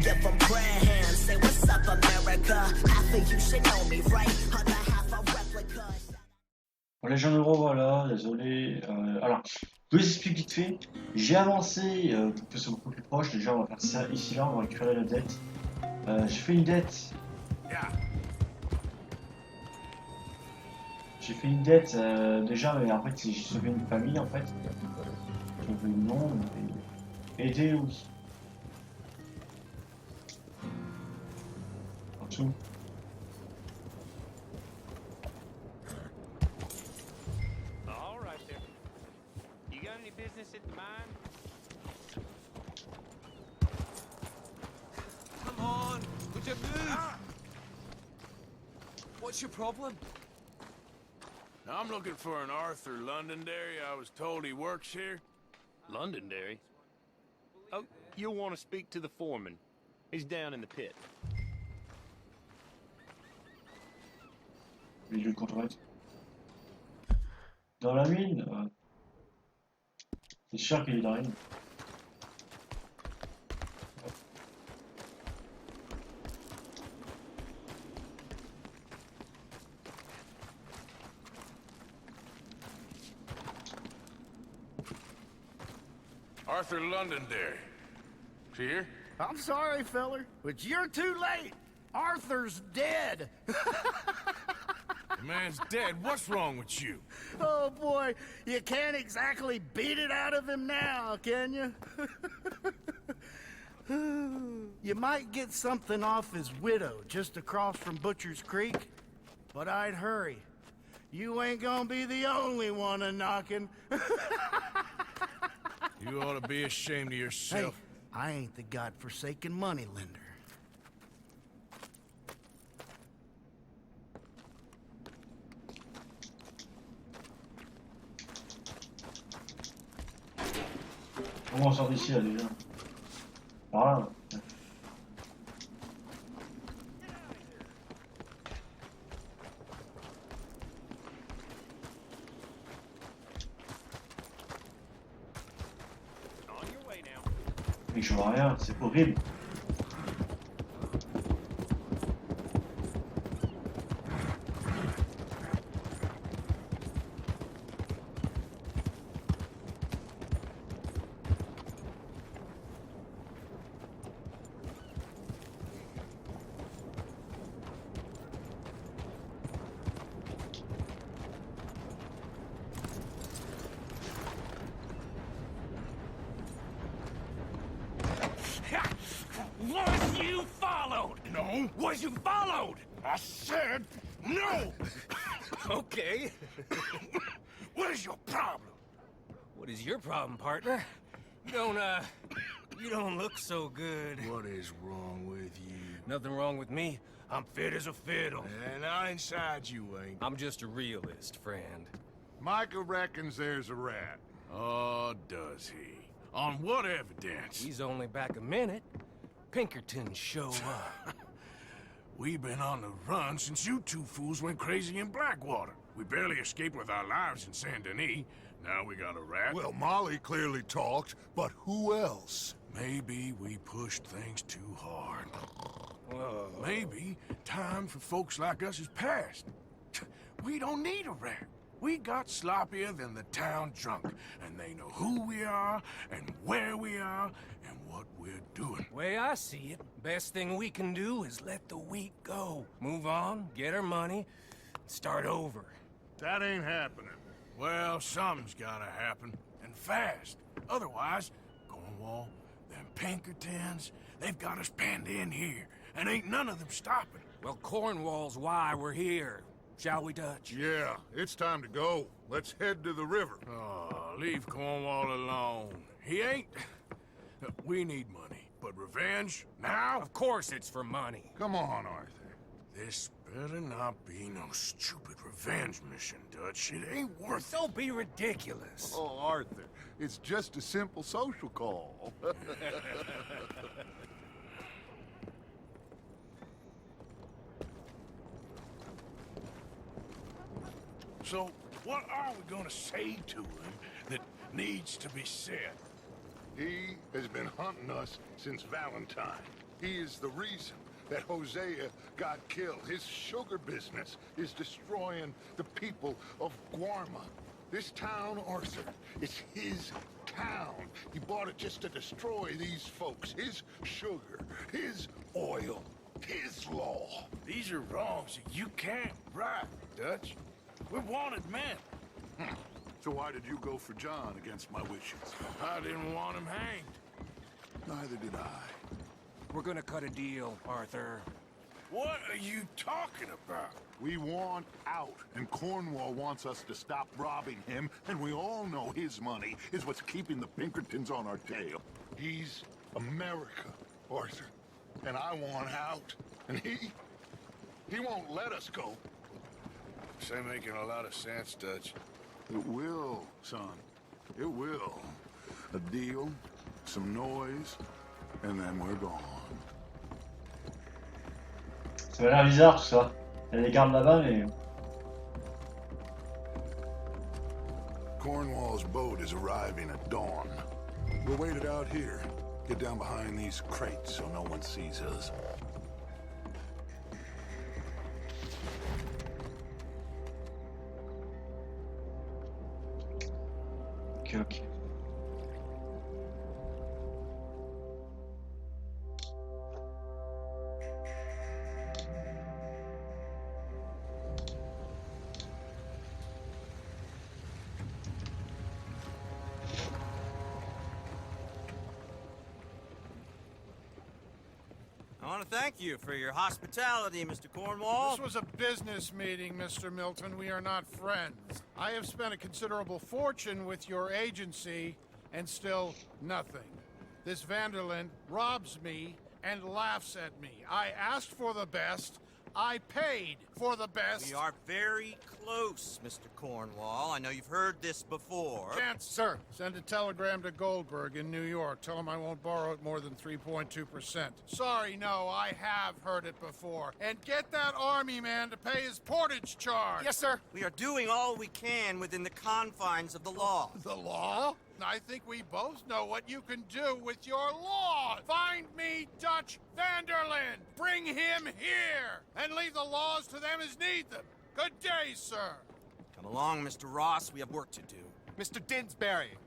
give them prayer hands. Say what's up, America. Half of you should know me, right? Other half a replica. Les gens euro, voilà, désolé. Alors, je vous explique vite fait. J'ai avancé pour que ce soit beaucoup plus proche. Déjà, on va faire ça ici, là, on va récupérer la dette. J'ai fait une dette. J'ai fait une dette déjà, mais en fait, j'ai sauvé une famille en fait. Sauvé non, mais aider oui. En dessous. All right there. You got any business at the mine? Come on, would you move? What's your problem? I'm looking for an Arthur Londonderry. I was told he works here. Londonderry? Oh, you'll want to speak to the foreman. He's down in the pit. Milieu de contrevente. Dans la mine. C'est sûr qu'il est dans la mine. Arthur Londonderry. Is he here? I'm sorry, feller, but you're too late. Arthur's dead. The man's dead. What's wrong with you? Oh, boy, you can't exactly beat it out of him now, can you? You might get something off his widow just across from Butcher's Creek, but I'd hurry. You ain't gonna be the only one a-knocking. You ought to be ashamed of Hey, yourself. I ain't the godforsaken moneylender. Comment on sort d'ici là déjà? Par là. On your way now. Mais je vois rien, c'est horrible. Was you followed? No. Was you followed? I said no. Okay. What is your problem? What is your problem, partner? You don't look so good. What is wrong with you? Nothing wrong with me. I'm fit as a fiddle. And I inside you ain't. I'm just a realist, friend. Micah reckons there's a rat. Oh, does he? On what evidence? He's only back a minute. Pinkerton show up. We've been on the run since you two fools went crazy in Blackwater. We barely escaped with our lives in Saint Denis. Now we got a rat. Well, Molly clearly talked, but who else? Maybe we pushed things too hard. Whoa. Maybe time for folks like us is past. We don't need a rat. We got sloppier than the town drunk, and they know who we are, and where we are, and what we're doing. Way I see it, best thing we can do is let the week go. Move on, get our money, start over. That ain't happening. Well, something's gotta happen, and fast. Otherwise, Cornwall, them Pinkertons, they've got us penned in here, and ain't none of them stopping. Well, Cornwall's why we're here. Shall we, Dutch? Yeah, it's time to go. Let's head to the river. Oh, leave Cornwall alone. He ain't... We need money, but revenge, now? Of course it's for money. Come on, Arthur. This better not be no stupid revenge mission, Dutch. It ain't worth it. Don't be ridiculous. Oh, Arthur, it's just a simple social call. So, what are we gonna say to him that needs to be said? He has been hunting us since Valentine. He is the reason that Hosea got killed. His sugar business is destroying the people of Guarma. This town, Arthur, it's his town. He bought it just to destroy these folks. His sugar, his oil, his law. These are wrongs that you can't right, Dutch. We're wanted men. So why did you go for John against my wishes? I didn't want him hanged. Neither did I. We're gonna cut a deal, Arthur. What are you talking about? We want out, and Cornwall wants us to stop robbing him, and we all know his money is what's keeping the Pinkertons on our tail. He's America, Arthur, and I want out, and he won't let us go. This ain't making a lot of sense, Dutch. It will, son. It will. A deal, some noise, and then we're gone. Ça m'a l'air bizarre tout ça. Il y a des gardes là-bas, mais. Cornwall's boat is arriving at dawn. We'll wait it out here. Get down behind these crates so no one sees us. Ok, ok. I want to thank you for your hospitality, Mr. Cornwall. This was a business meeting, Mr. Milton. We are not friends. I have spent a considerable fortune with your agency, and still nothing. This Vanderlyn robs me and laughs at me. I asked for the best. I paid for the best. We are very close, Mr. Cornwall. I know you've heard this before. Chance, sir. Send a telegram to Goldberg in New York. Tell him I won't borrow it more than 3.2%. Sorry, no, I have heard it before. And get that army man to pay his portage charge. Yes, sir. We are doing all we can within the confines of the law. The law? I think we both know what you can do with your law. Find me Dutch Vanderlyn. Bring him here. And leave the laws to them as need them. Good day, sir. Come along, Mr. Ross. We have work to do. Mr. Didsbury.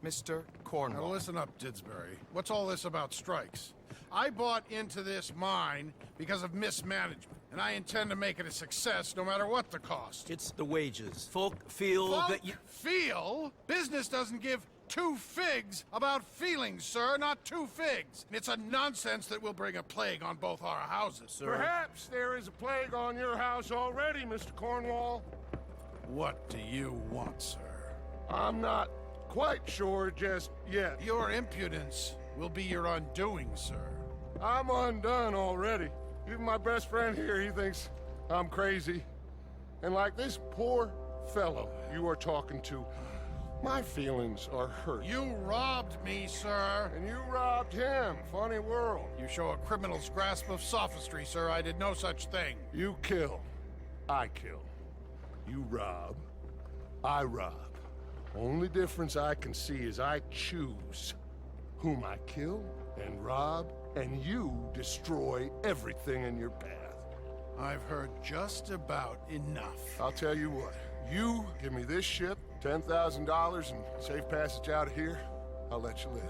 Mr. Now Cornwall. listen up, Didsbury. What's all this about strikes? I bought into this mine because of mismanagement, and I intend to make it a success no matter what the cost. It's the wages. Folk feel that you... Feel? Business doesn't give two figs about feelings, sir, not two figs. It's a nonsense that will bring a plague on both our houses, sir. Perhaps there is a plague on your house already, Mr. Cornwall. What do you want, sir? I'm not quite sure just yet. Your impudence will be your undoing, sir. I'm undone already. Even my best friend here, he thinks I'm crazy. And like this poor fellow you are talking to, my feelings are hurt. You robbed me, sir. And you robbed him. Funny world. You show a criminal's grasp of sophistry, sir. I did no such thing. You kill. I kill. You rob. I rob. Only difference I can see is I choose whom I kill and rob, and you destroy everything in your path. I've heard just about enough. I'll tell you what. You give me this ship, $10,000, and safe passage out of here, I'll let you live.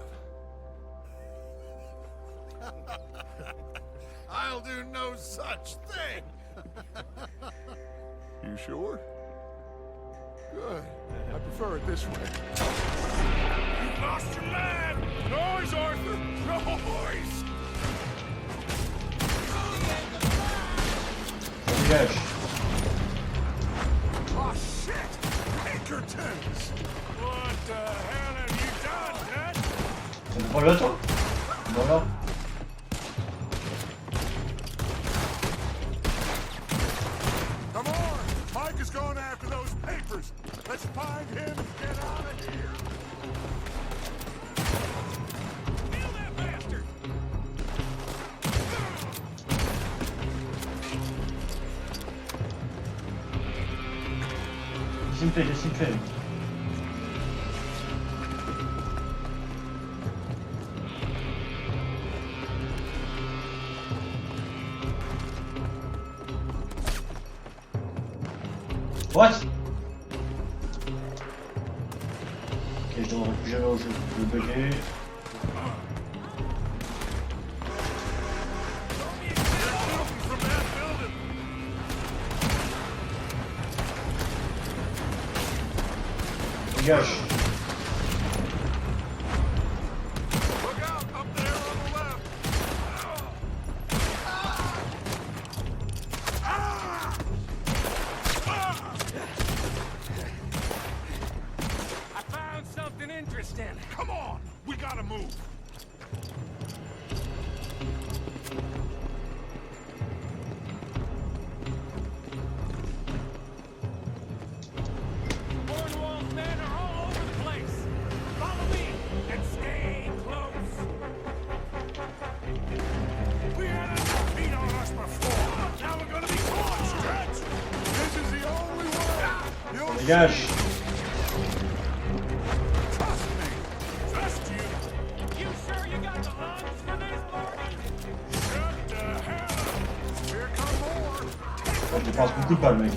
I'll do no such thing. You sure? Good. I prefer it this way. You lost your man! Noise, Arthur! Noise! Dégage. Oh, shit! Pinkertons! What the hell have you done, Dad? Ça me prend le temps. Voilà. Come on! Mike is going after those papers. Let's find him and get out of here. Kill that bastard! Qu'est-ce qu'il me fait? What? Ok, je devrais plus jamais au jeu. Je vais bugger. Dégage. I found something interesting. Come on, we gotta move. Cornwall's men are all over the place. Follow me and stay close. We had enough heat on us before. Now we're gonna be caught, Stretch. This is the only way. You'll Dégage. trust me. Trust you. You sure you got the lungs for this, Morgan? Shut the hell up. Here come more. Je dépense beaucoup de balles, mec.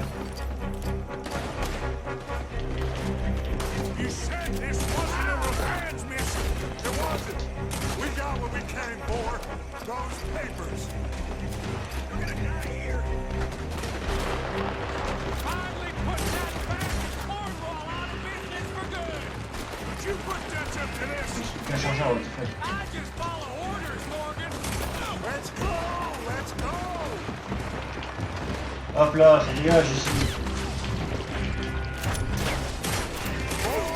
You said this wasn't a revenge mission. It wasn't. We got what we came for. Those papers. You're gonna die here. Finally put that bastard Cornwall out of business for good. But you put Dutch up to this. Bien chargé, ouais, tout fait. I just follow orders, Morgan. Let's go. Let's go. Hop là, ça dégage ici.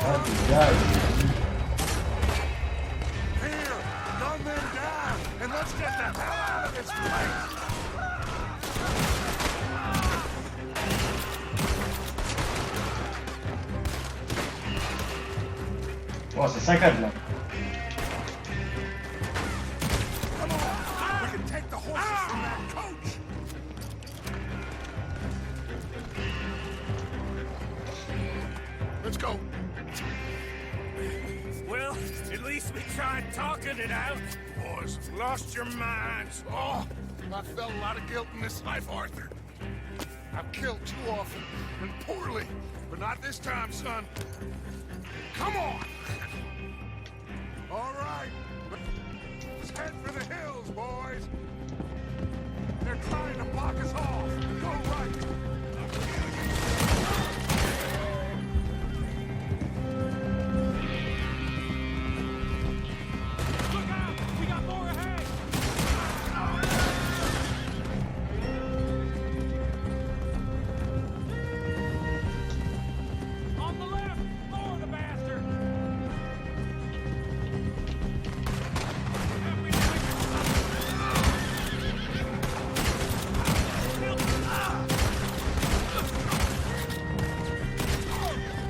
Ah, dégage. Here, gun them down, and let's get the hell out of this place. Oh, c'est 5-4 là. Come on, we can take the horses from that coach. Let's go. Well, at least we tried talking it out. Boys, lost your minds. Oh, I felt a lot of guilt in this life, Arthur. I've killed too often and poorly, but not this time, son. Come on. All right, let's head for the hills, boys. They're trying to block us off. Go right. Look out! We got more ahead! On the left! More the bastard!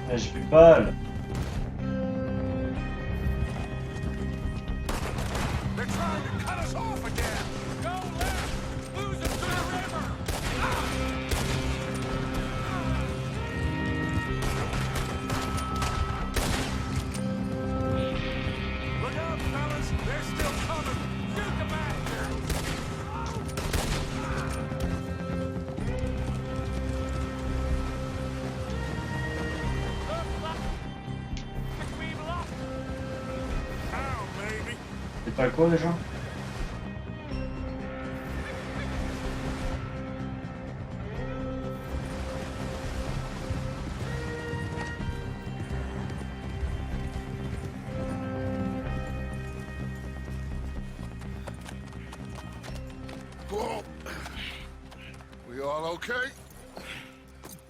Là, j'ai plus de balles. They're trying to cut us off again. Go left! Lose us to the river! Look out, fellas. They're still coming. Shoot the bastard! Looks like we've lost. How, maybe? C'est pas quoi déjà? Whoa. We all okay?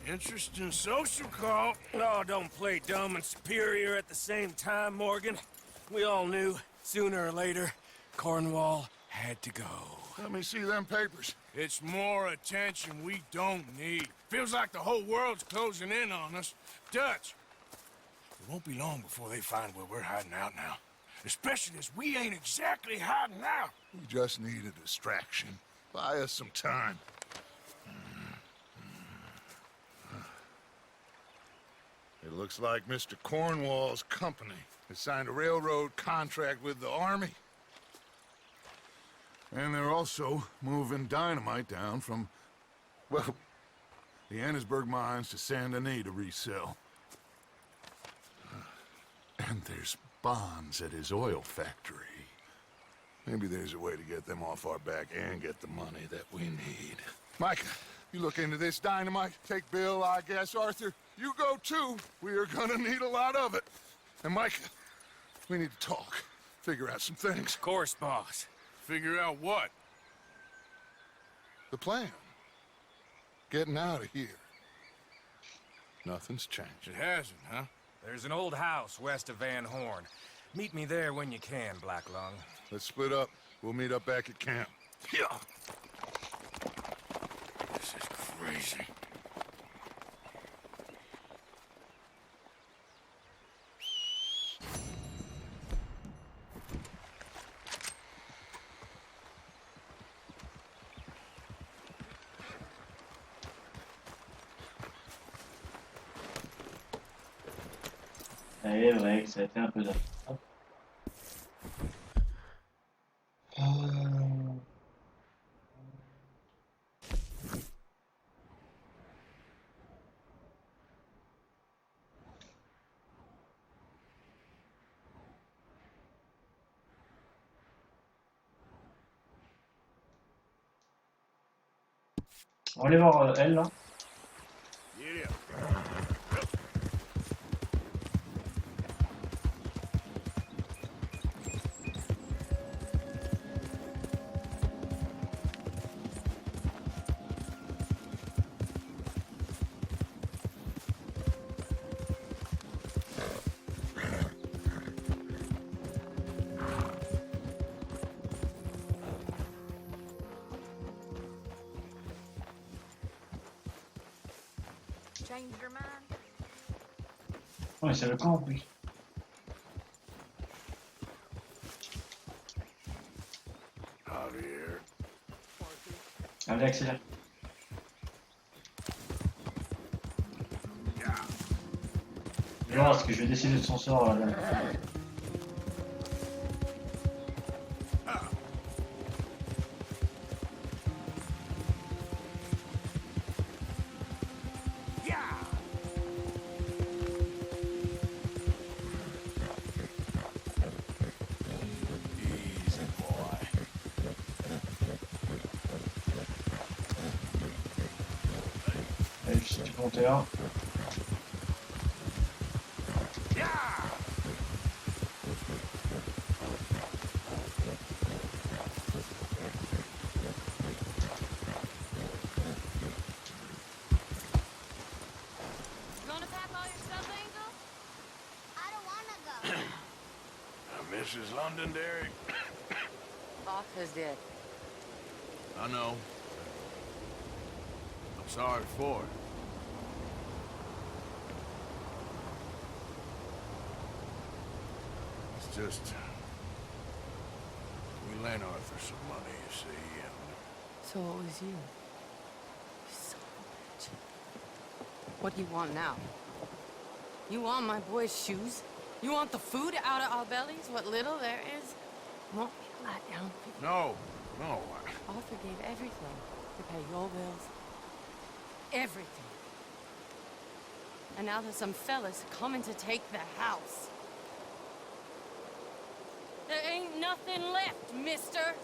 Interesting social call. Oh, don't play dumb and superior at the same time, Morgan. We all knew, sooner or later, Cornwall had to go. Let me see them papers. It's more attention we don't need. Feels like the whole world's closing in on us. Dutch, it won't be long before they find where we're hiding out now. Especially as we ain't exactly hiding out. We just need a distraction. Buy us some time. It looks like Mr. Cornwall's company has signed a railroad contract with the Army. And they're also moving dynamite down from, well, the Annesburg mines to Saint Denis to resell. And there's bonds at his oil factory. Maybe there's a way to get them off our back and get the money that we need. Micah, you look into this dynamite. Take Bill, I guess. Arthur, you go too. We are gonna need a lot of it. And Micah, we need to talk. Figure out some things. Of course, boss. Figure out what? The plan. Getting out of here. Nothing's changed. It hasn't, huh? There's an old house west of Van Horn. Meet me there when you can, Black Lung. Let's split up. We'll meet up back at camp. Yeah. This is crazy. C'est vrai que ça a été un peu d'affaire. On va aller voir elle là. Yeah. Changed your mind? Ouais, c'est le camp, oui. Javier. Allez, accélère. Je vais voir ce que je vais décider de son sort là. Allez, je suis du compteur. You wanna pack all your stuff, Angel? I don't wanna go. Mrs. Londonderry. Arthur's dead. I know. I'm sorry for it. It's just... we lent Arthur some money, you see, and... So it was you. Son of a bitch. What do you want now? You want my boy's shoes? You want the food out of our bellies? What little there is? You want me to lie down for you? No, no, Arthur gave everything to pay your bills. Everything. And now there's some fellas coming to take the house. There ain't nothing left, mister.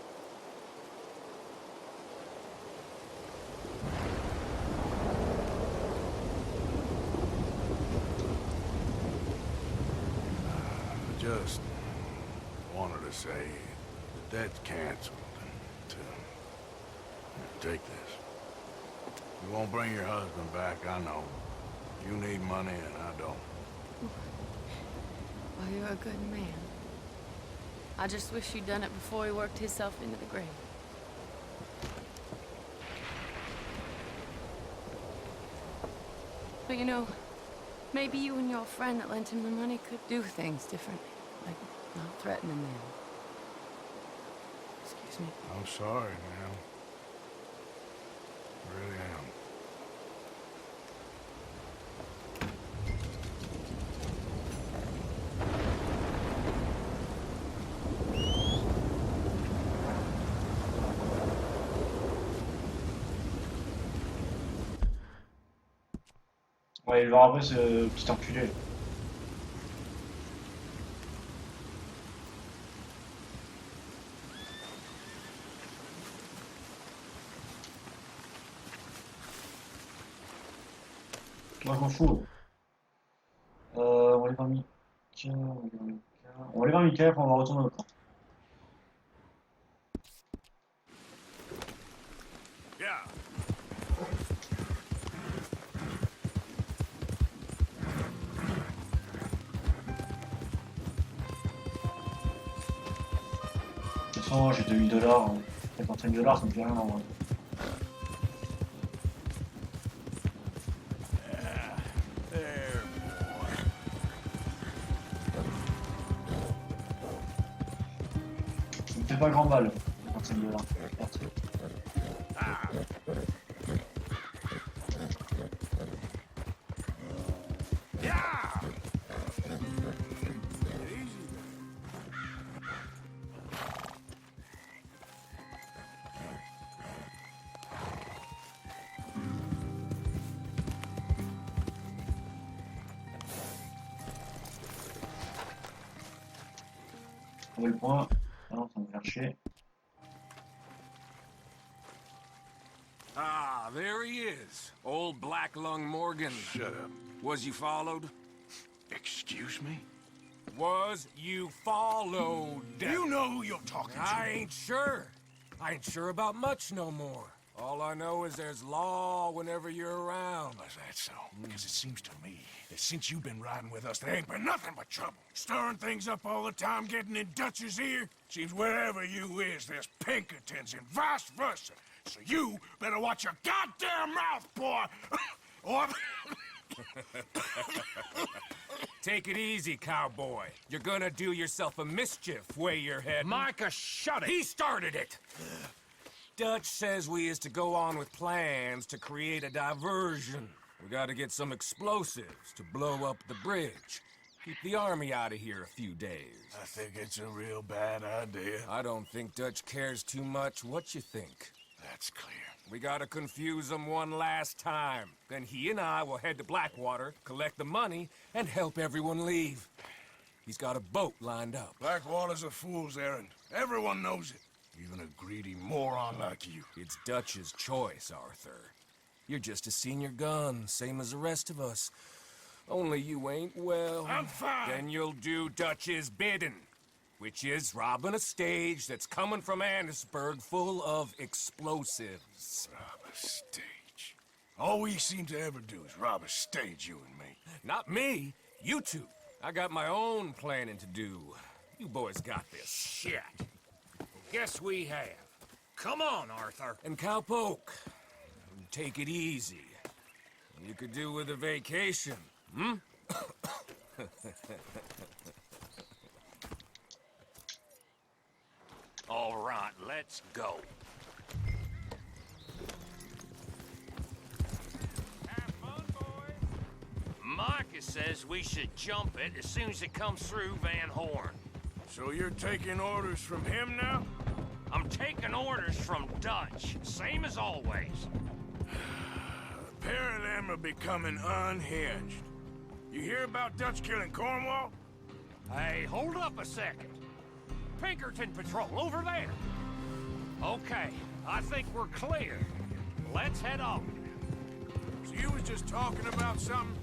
I just wanted to say the debt's canceled. To take this. You won't bring your husband back, I know. You need money and I don't. Well, you're a good man. I just wish you'd done it before he worked himself into the grave. But you know, maybe you and your friend that lent him the money could do things differently. Like not threatening them. Excuse me. I'm sorry, ma'am. I really am. Ouais, il va après ce petit enculé. Moi, je m'en fous. On va aller voir Mika. On va aller voir Mika, après on va retourner au camp. Yeah. De toute façon, j'ai 2000 $. 50 $, ça me fait rien en vrai. There, boy. Ça me fait pas grand mal. 55 $. Merci. Yeah. Easy. Trouver le point. Non, ça va me faire chier. Ah, there he is. Old Black Lung Morgan. Shut up. Was you followed? Excuse me? Was you followed? You know who you're talking to. I ain't sure. I ain't sure about much no more. All I know is there's law whenever you're around. Is that so? Because it seems to me that since you've been riding with us, there ain't been nothing but trouble. Stirring things up all the time, getting in Dutch's ear. Seems wherever you is, there's Pinkertons and vice versa. So you better watch your goddamn mouth, boy! Or... Take it easy, cowboy. You're gonna do yourself a mischief way you're heading. Micah, shut it! He started it! Dutch says we is to go on with plans to create a diversion. We gotta get some explosives to blow up the bridge. Keep the army out of here a few days. I think it's a real bad idea. I don't think Dutch cares too much what you think. That's clear. We gotta confuse him one last time. Then he and I will head to Blackwater, collect the money, and help everyone leave. He's got a boat lined up. Blackwater's a fool's errand. Everyone knows it. Even a greedy moron like you. It's Dutch's choice, Arthur. You're just a senior gun, same as the rest of us. Only you ain't well. I'm fine. Then you'll do Dutch's bidding, which is robbing a stage that's coming from Annesburg full of explosives. Rob a stage. All we seem to ever do is rob a stage, you and me. Not me, you two. I got my own planning to do. You boys got this. Shit. Guess we have. Come on, Arthur. And Cowpoke, take it easy. You could do with a vacation, hmm? All right, let's go. Have fun, boys. Micah says we should jump it as soon as it comes through Van Horn. So you're taking orders from him now? I'm taking orders from Dutch, same as always. A pair of them are becoming unhinged. You hear about Dutch killing Cornwall? Hey, hold up a second. Pinkerton Patrol, over there. Okay, I think we're clear. Let's head on. So you was just talking about something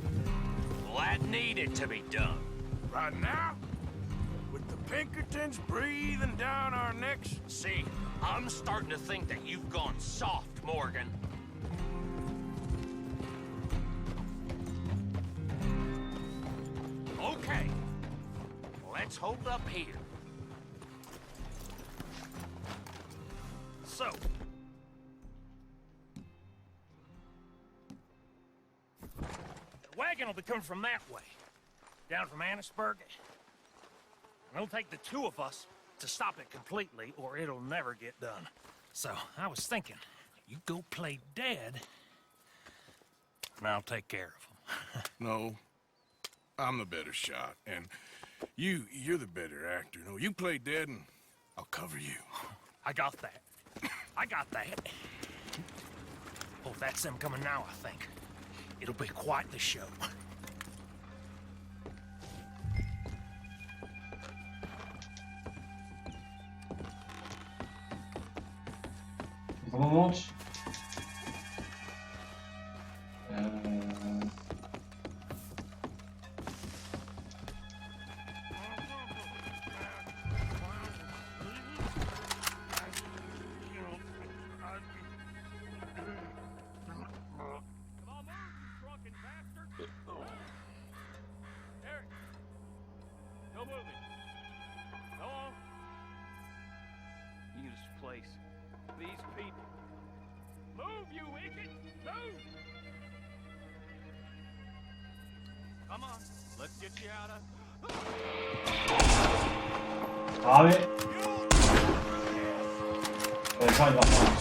Well, that needed to be done. right now? With the Pinkertons breathing down our necks? See, I'm starting to think that you've gone soft, Morgan. Okay, let's hold up here. So, the wagon will be coming from that way, down from Annesburg. It'll take the two of us to stop it completely, or it'll never get done. So, I was thinking, you go play dead, and I'll take care of him. No. I'm the better shot, and you're the better actor. No, you play dead and I'll cover you. I got that. I got that. Oh, that's them coming now, I think. It'll be quite the show. Comment on monte? Place. These people. Move, you idiot! Move! Come on, let's get you out of. Ah mais... Ouais, ça il va faire.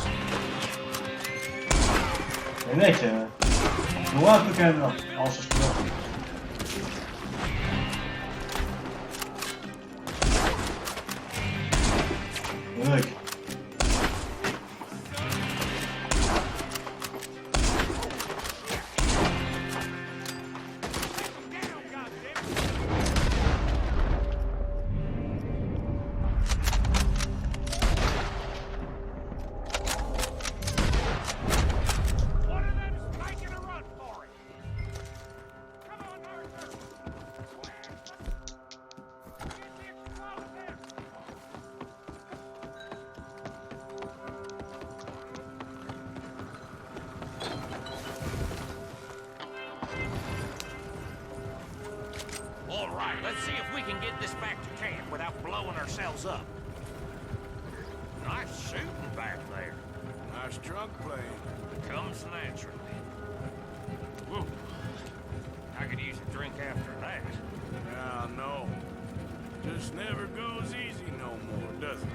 Les mecs, loin un peu quand même là. Alors sur ce coup-là. Les mecs. All right, let's see if we can get this back to camp without blowing ourselves up. Nice shooting back there. Nice drunk playing. Comes naturally. Woo. I could use a drink after that. Yeah, no. Just never goes easy no more, does it?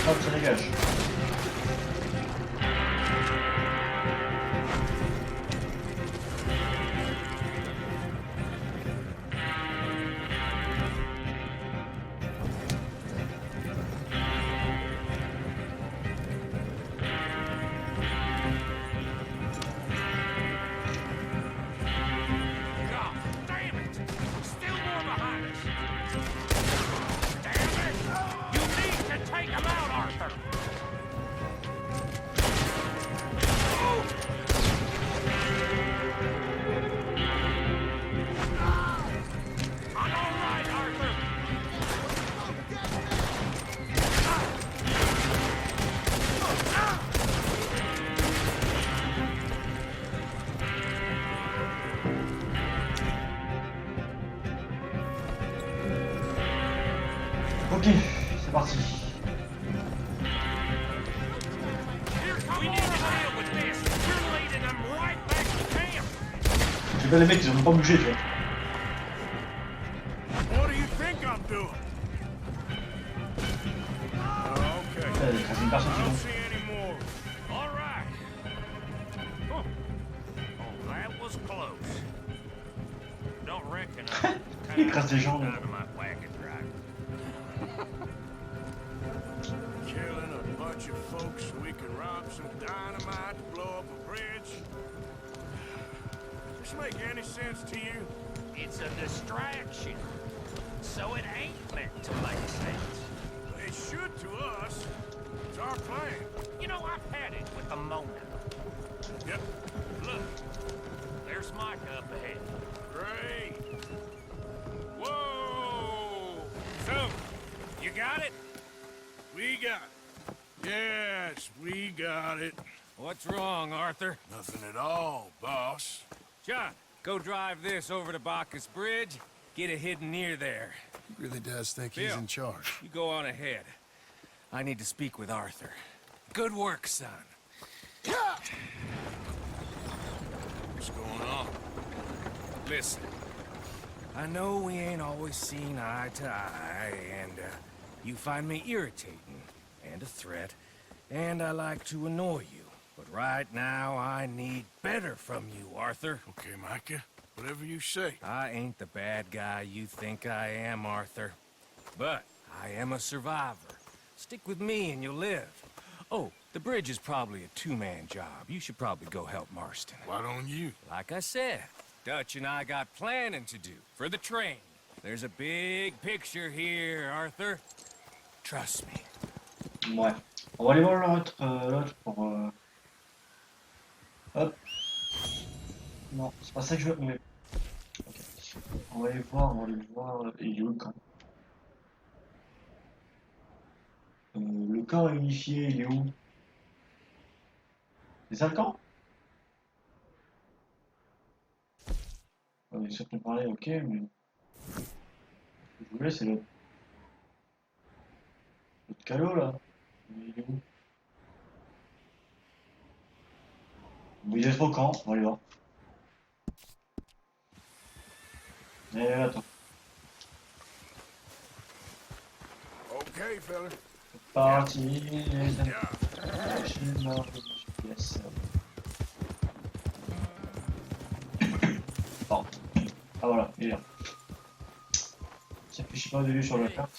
Hop, ça dégage. God damn it! Still more behind us. Damn it! You need to take him out, Arthur. I'm all right, Arthur. Ok, c'est parti. We need to deal with this. You're leading them right back to camp. J'ai bien les mecs, ils ont même pas bougé, tu vois. What do you think I'm doing? Okay. Il y a quasi une personne I qui don't monte. see any more. All right. Huh. Oh, that was close. Don't reckon I Il écrase des gens. dynamite wagon driver. Killing a bunch of folks so we can rob some dynamite to blow up a bridge. Does this make any sense to you? It's a distraction. So it ain't meant to make sense. It should to us. It's our plan. You know, I've had it with the Mona. Yep. Look, there's Micah up ahead. Great. Whoa! So, you got it? We got it. Yes, we got it. What's wrong, Arthur? Nothing at all, boss. John, go drive this over to Bacchus Bridge. Get it hidden near there. He really does think Bill. he's in charge. You go on ahead. I need to speak with Arthur. Good work, son. What's going on? Listen, I know we ain't always seen eye to eye, and you find me irritating and a threat, and I like to annoy you. But right now, I need better from you, Arthur. Okay, Micah. Whatever you say. I ain't the bad guy you think I am, Arthur. But I am a survivor. Stick with me and you'll live. Oh, the bridge is probably a two-man job. You should probably go help Marston. Why don't you? Like I said, Dutch and I got planning to do for the train. There's a big picture here, Arthur. Trust me. Ouais. On va aller voir l'autre pour... Hop. Non, c'est pas ça que je veux... Mais... Ok. On va aller voir... Il est où le camp? Le camp unifié, il est où? C'est ça le camp? On est sûr de parler, ok, mais... Ce que je voulais, c'est l'autre calot, là. Il est où? Il est trop camp, on va aller voir. Et attends. Okay, fella. C'est parti, les amis. Yes. Bon. Ah voilà, il est là. Ça fait pas au début sur la carte.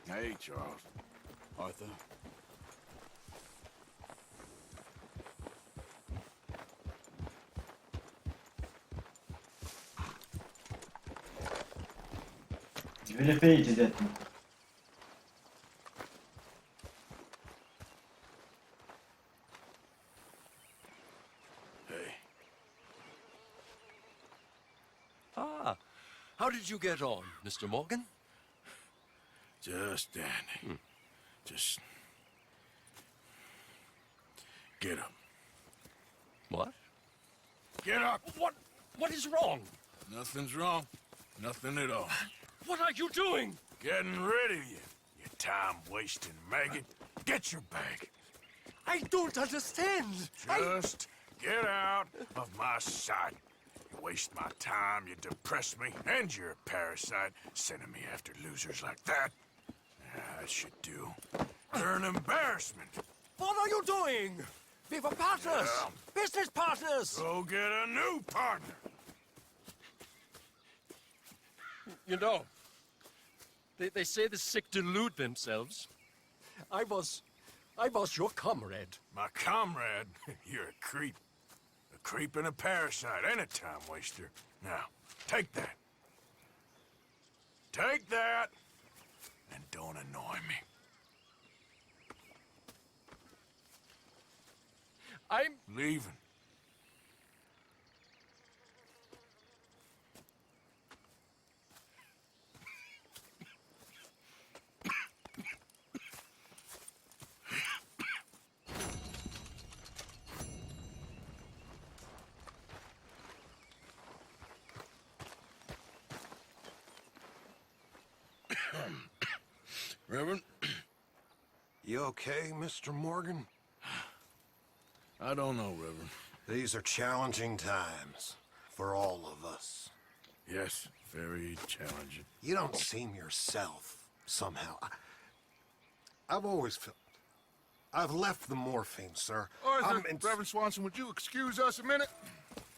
Hey, Charles. Arthur. Je vais les payer tes dettes. Hey. Ah, how did you get on, Mr. Morgan? Just dandy. Just... Get up. What? Get up! What is wrong? Nothing's wrong. Nothing at all. What are you doing? Getting rid of you, you time-wasting maggot. Get your bag. I don't understand. Just get out of my sight. You waste my time, you depress me, and you're a parasite, sending me after losers like that. That should do. You're an embarrassment. What are you doing? We were partners. Business partners. Go get a new partner. You know, they say the sick delude themselves. I was your comrade. My comrade? You're a creep. A creep and a parasite and a time waster. Now, take that. Take that, and don't annoy me. I'm Leaving. Reverend? You okay, Mr. Morgan? I don't know, Reverend. These are challenging times for all of us. Yes, very challenging. You don't seem yourself, somehow. I've always felt... I've left the morphine, sir. Arthur, Reverend Swanson, would you excuse us a minute?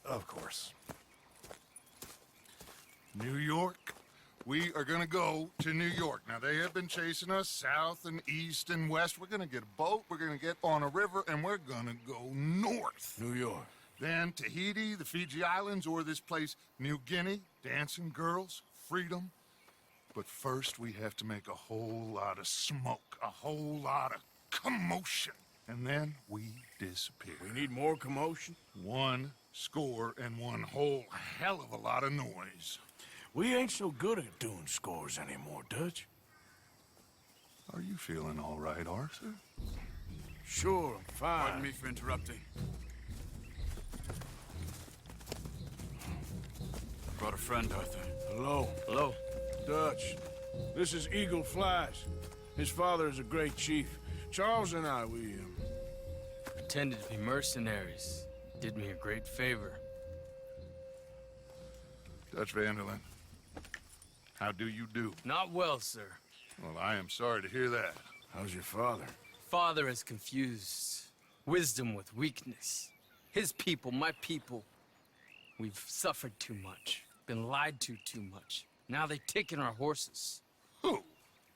Of course. New York? We are gonna go to New York. Now, they have been chasing us south and east and west. We're gonna get a boat, we're gonna get on a river, and we're gonna go north. New York. Then Tahiti, the Fiji Islands, or this place, New Guinea, dancing girls, freedom. But first, we have to make a whole lot of smoke, a whole lot of commotion. And then we disappear. We need more commotion? 1 score and 1 whole hell of a lot of noise. We ain't so good at doing scores anymore, Dutch. Are you feeling all right, Arthur? Sure, I'm fine. Pardon me for interrupting. Brought a friend, Arthur. Hello. Hello. Dutch. This is Eagle Flies. His father is a great chief. Charles and I, we pretended to be mercenaries. Did me a great favor. Dutch Vanderlyn, how do you do? Not well, sir. Well, I am sorry to hear that. How's your father? Father is confused. Wisdom with weakness. His people, my people. We've suffered too much. Been lied to too much. Now they've taken our horses. Who?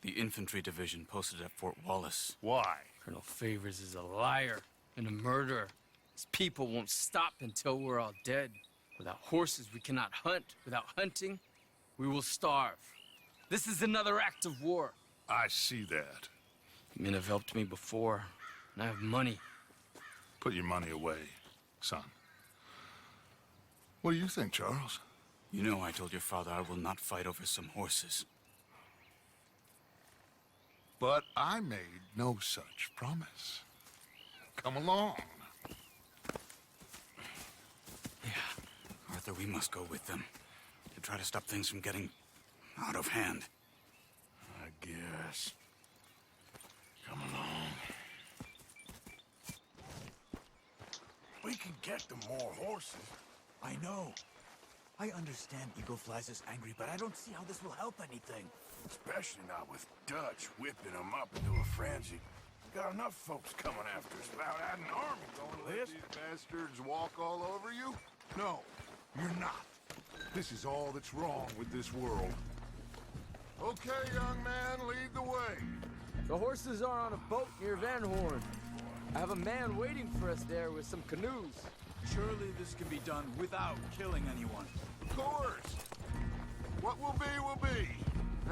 The infantry division posted at Fort Wallace. Why? Colonel Favors is a liar and a murderer. His people won't stop until we're all dead. Without horses, we cannot hunt. Without hunting, we will starve. This is another act of war. I see that. Men have helped me before, and I have money. Put your money away, son. What do you think, Charles? You know I told your father I will not fight over some horses. But I made no such promise. Come along. Arthur, we must go with them to try to stop things from getting out of hand. I guess. Come along. We can get them more horses. I know. I understand Eagle Flies is angry, but I don't see how this will help anything. Especially not with Dutch whipping them up into a frenzy. Got enough folks coming after us without adding an army going to this. These bastards walk all over you? No, you're not. This is all that's wrong with this world. Okay, young man, lead the way. The horses are on a boat near Van Horn. I have a man waiting for us there with some canoes. Surely this can be done without killing anyone. Of course. What will be.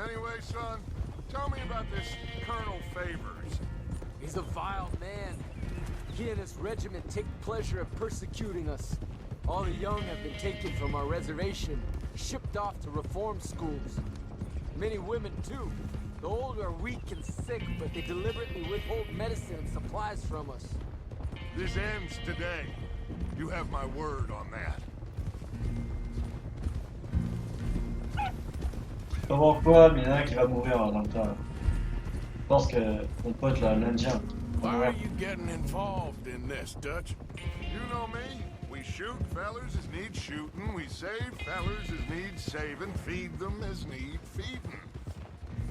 Anyway, son, tell me about this Colonel Favors. He's a vile man. He and his regiment take pleasure in persecuting us. All the young have been taken from our reservation, shipped off to reform schools. Many women, too. The old are weak and sick, but they deliberately withhold medicine and supplies from us. This ends today. You have my word on that. Comment quoi, mais il y en a un qui va mourir dans le tas. Je pense que mon pote là, l'Indien. Why are you getting involved in this, Dutch? You know me. We shoot fellers as need shooting. We save fellers as need saving. Feed them as need feeding.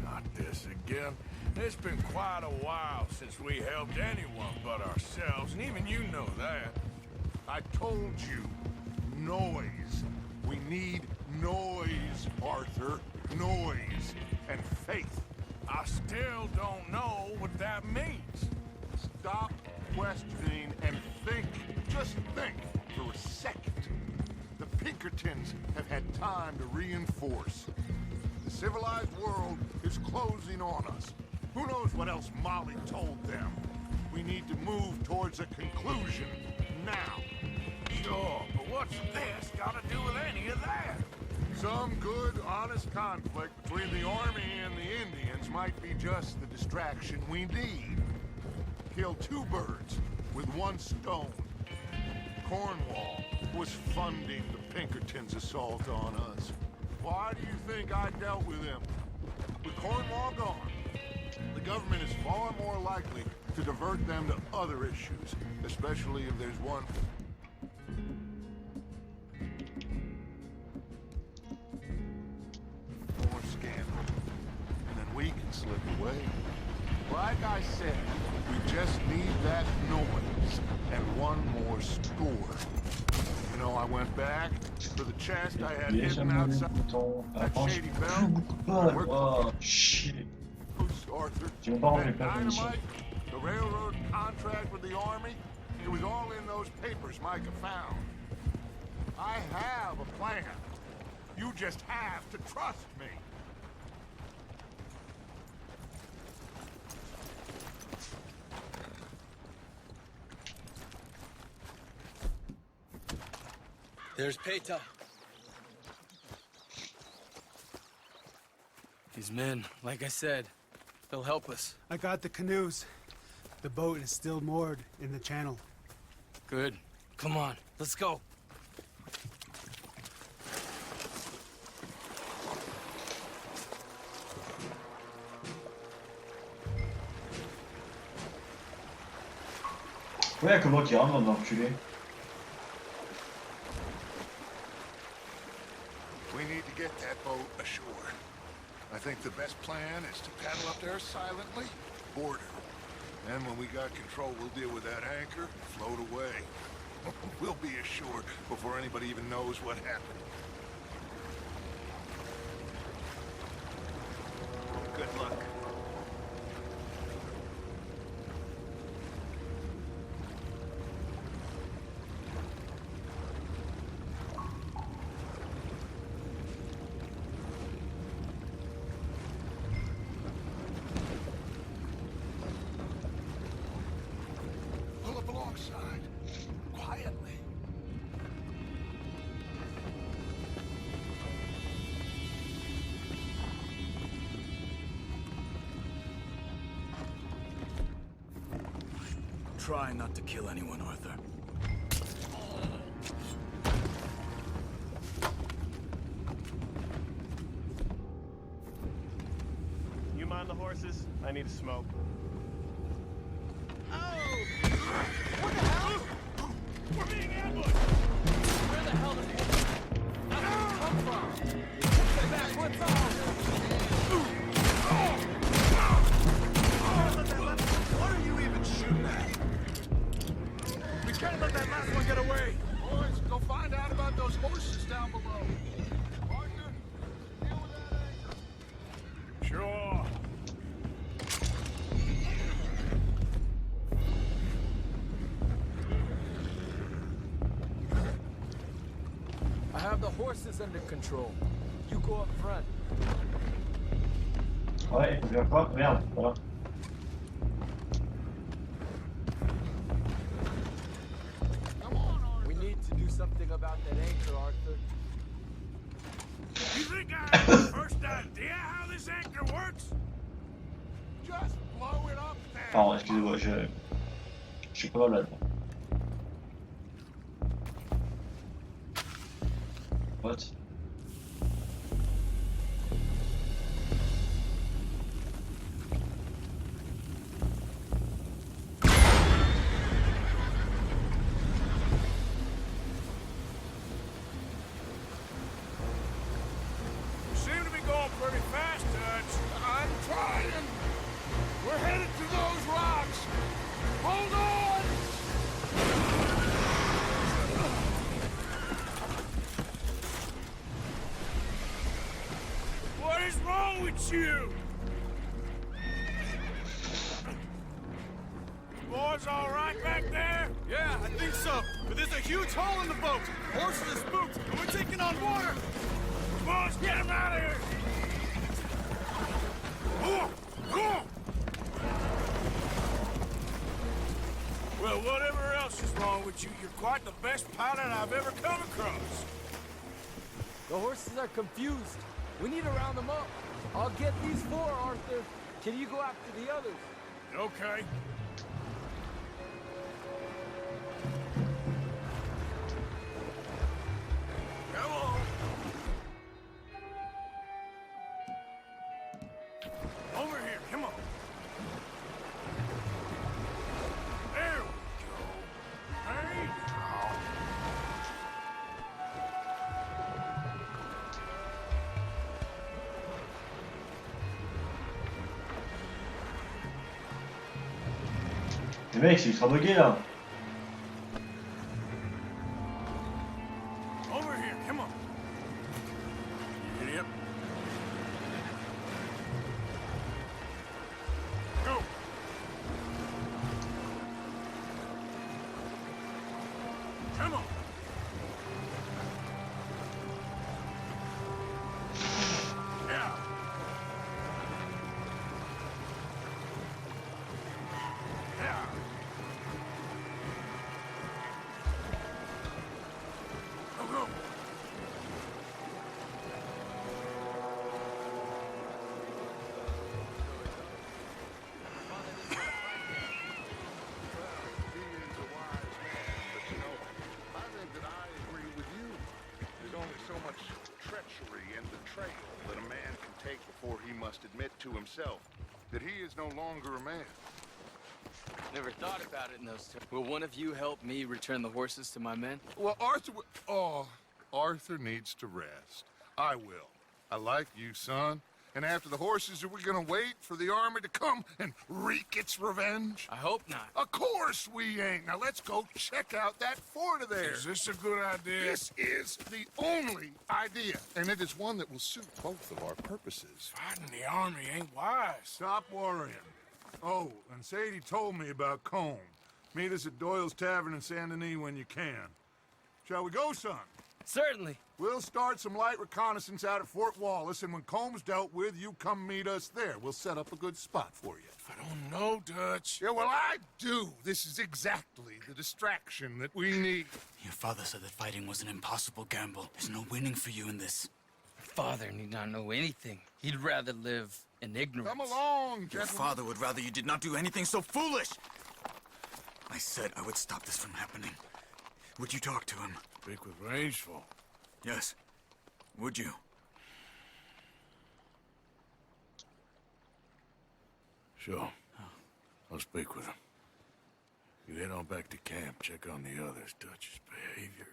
Not this again. It's been quite a while since we helped anyone but ourselves, and even you know that. I told you. Noise. We need noise, Arthur. Noise and faith. I still don't know what that means. Stop questioning and think. Just think for a second. The Pinkertons have had time to reinforce. The civilized world is closing on us. Who knows what else Molly told them? We need to move towards a conclusion now. Sure, but what's this got to do with any of that? Some good, honest conflict between the army and the Indians might be just the distraction we need. Kill two birds with one stone. Cornwall was funding the Pinkertons' assault on us. Why do you think I dealt with him? With Cornwall gone, the government is far more likely to divert them to other issues, especially if there's one... more scandal, and then we can slip away. Like I said, we just need that noise and one more score. You know, I went back to the chest I had hidden outside that shady bell. Oh shit. Arthur, Tu m'as pas rendu that pas de mission. dynamite, the railroad contract with the army, it was all in those papers Micah found. I have a plan. You just have to trust me. There's Peta. These men, like I said, they'll help us. I got the canoes. The boat is still moored in the channel. Good. Come on, let's go. Ouais, comment qu'il rentre dans l'enculé. We need to get that boat ashore. I think the best plan is to paddle up there silently, board her, And when we got control, we'll deal with that anchor, float away. We'll be ashore before anybody even knows what happened. Good luck. Pull up alongside. Quietly. Try not to kill anyone, Arthur. You mind the horses? I need a smoke. We're being ambushed! Where the hell did that come from? Stay back, what's on? What are you even shooting at? We can't let that last one get away. Boys, go find out about those horses down below. Arthur, deal with that anchor. Sure. I have the horses under control. You go up front. Ouais, il faut faire quoi? Merde, voilà. We need to do something about that anchor, Arthur. You think I have the first idea how this anchor works? Just blow it up there. Pardon, excusez-moi, je suis pas mal là-dedans. What? You seem to be going pretty fast, Dutch. I'm trying. We're headed to those rocks. Hold on! What is wrong with you? Boys all right back there? Yeah, I think so. But there's a huge hole in the boat. Horses are spooked, and we're taking on water. Boys, get him out of here! Well, whatever else is wrong with you, you're quite the best pilot I've ever come across. The horses are confused. We need to round them up. I'll get these four, Arthur. Can you go after the others? Okay. Come on. Over here, come on. There we go. Hey now. Les mecs, c'est ultra bugué là. Over here, come on. Idiot. Go. Come on. Yeah. Yeah. Go, go. There's only so much treachery and betrayal that a man can take before he must admit to himself that he is no longer a man. Never thought about it in those terms. Will one of you help me return the horses to my men? Well, Arthur needs to rest. I will. I like you, son, And after the horses, are we gonna wait for the army to come and wreak its revenge? I hope not. Of course we ain't. Now let's go check out that fort of theirs. Is this a good idea? This is the only idea, and it is one that will suit both of our purposes. Fighting the army ain't wise. Stop worrying. Oh, and Sadie told me about Combe. Meet us at Doyle's Tavern in Saint Denis when you can. Shall we go, son? Certainly. We'll start some light reconnaissance out at Fort Wallace, and when Combs dealt with, you come meet us there. We'll set up a good spot for you. I don't know, Dutch. Yeah, well, I do. This is exactly the distraction that we need. Your father said that fighting was an impossible gamble. There's no winning for you in this. Father need not know anything. He'd rather live in ignorance. Come along, Your gentlemen. father would rather you did not do anything so foolish. I said I would stop this from happening. Would you talk to him? Speak with Rangeful. Yes. Would you? Sure. I'll speak with him. You head on back to camp, check on the others. Dutch's behavior.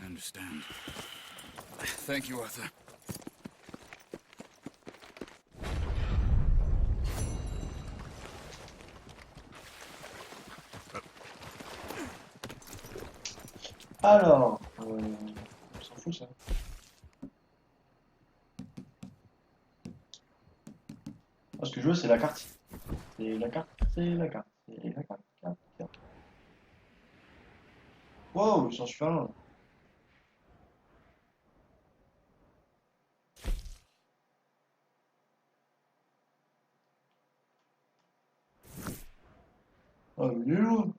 I understand. Thank you, Arthur. Alors, on s'en fout ça. Ah, ce que je veux, c'est la carte. C'est la carte, c'est la carte, c'est la carte, carte. Wow, ils sont super loin. Oh, il est loin.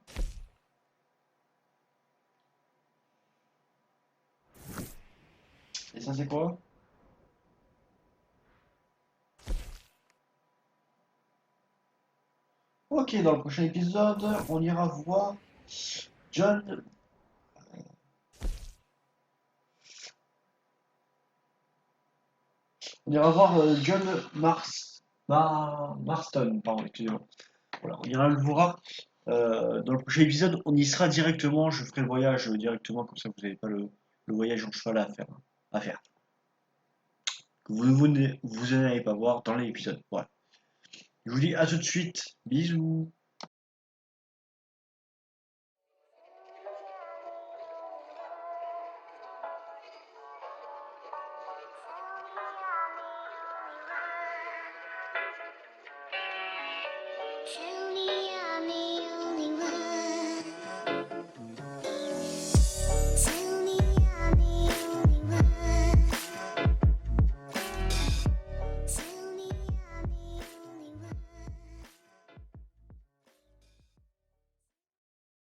Et ça c'est quoi? Ok, dans le prochain épisode, on ira voir John... On ira voir John Marston, pardon, excusez-moi. Voilà, on ira le voir dans le prochain épisode, on y sera directement, je ferai le voyage directement, comme ça vous n'avez pas le voyage en cheval à faire. Que vous n'allez pas voir dans l'épisode. Voilà. Je vous dis à tout de suite, bisous.